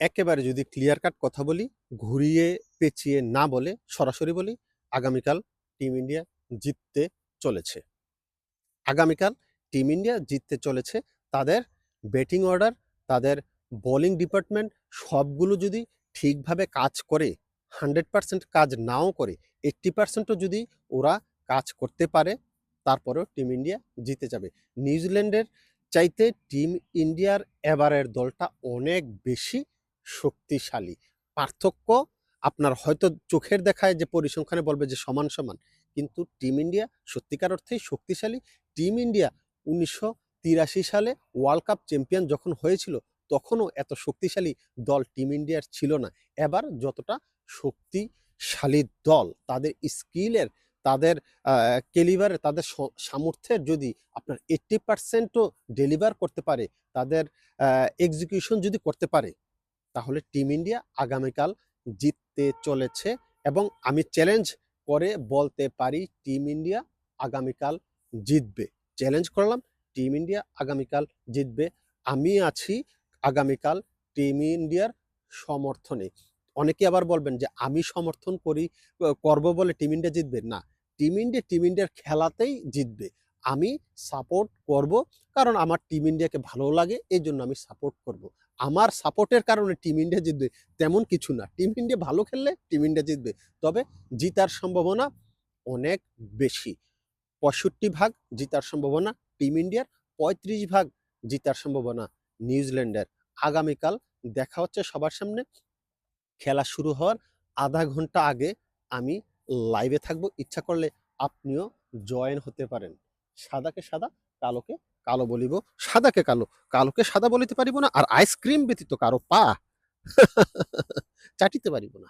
একেবারে যদি clear cut কথা বলি, ঘুরিয়ে পেঁচিয়ে না বলে সরাসরি বলি, আগামীকাল টিম ইন্ডিয়া জিততে চলেছে। আগামীকাল টিম ইন্ডিয়া জিততে চলেছে। তাদের ব্যাটিং অর্ডার, তাদের বোলিং ডিপার্টমেন্ট সবগুলো যদি ঠিকভাবে কাজ করে, 100% কাজ নাও করে, 80%ও যদি ওরা কাজ করতে পারে, তারপরেও টিম ইন্ডিয়া জিতে যাবে। নিউজিল্যান্ডের চাইতে টিম ইন্ডিয়ার এবারের দলটা অনেক বেশি শক্তিশালী। পার্থক্য আপনার হয়তো চোখের দেখায় যে পরিসংখ্যানে বলবে যে সমান সমান, কিন্তু টিম ইন্ডিয়া সত্যিকার অর্থেই শক্তিশালী। টিম ইন্ডিয়া 1983 সালে ওয়ার্ল্ড কাপ চ্যাম্পিয়ন যখন হয়েছিল, তখনও এত শক্তিশালী দল টিম ইন্ডিয়ার ছিল না। এবার যতটা শক্তিশালী দল, তাদের স্কিলের, তাদের ক্যালিবারের, তাদের সামর্থ্যের যদি আপনার 80%ও ডেলিভার করতে পারে, তাদের এক্সিকিউশন যদি করতে পারে, তাহলে টিম ইন্ডিয়া আগামীকাল জিততে চলেছে। এবং আমি চ্যালেঞ্জ করে বলতে পারি টিম ইন্ডিয়া আগামীকাল জিতবে। চ্যালেঞ্জ করলাম, টিম ইন্ডিয়া আগামীকাল জিতবে। আমি আছি আগামীকাল টিম ইন্ডিয়ার সমর্থনে। অনেকে আবার বলবেন যে আমি সমর্থন করব বলে টিম ইন্ডিয়া জিতবে না। টিম ইন্ডিয়ার খেলাতেই জিতবে। আমি সাপোর্ট করব, কারণ আমার টিম ইন্ডিয়াকে ভালো লাগে, এই জন্য আমি সাপোর্ট করব। আমার সাপোর্টের কারণে টিম ইন্ডিয়া জিতবে তেমন কিছু না। টিম ইন্ডিয়া ভালো খেললে টিম ইন্ডিয়া জিতবে, তবে জিতার সম্ভাবনা অনেক বেশি। 65% জিতার সম্ভাবনা টিম ইন্ডিয়ার, 35% জিতার সম্ভাবনা নিউজিল্যান্ডের। আগামীকাল দেখা হচ্ছে সবার সামনে। খেলা শুরু হওয়ার আধা ঘন্টা আগে আমি লাইভে থাকবো। ইচ্ছা করলে আপনিও জয়েন হতে পারেন। সাদাকে সাদা, কালোকে কালো বলিব। সাদাকে কালো, কালোকে সাদা বলিতে পারিব না। আর আইসক্রিম ব্যতীত কারো পা চাটিতে পারিব না।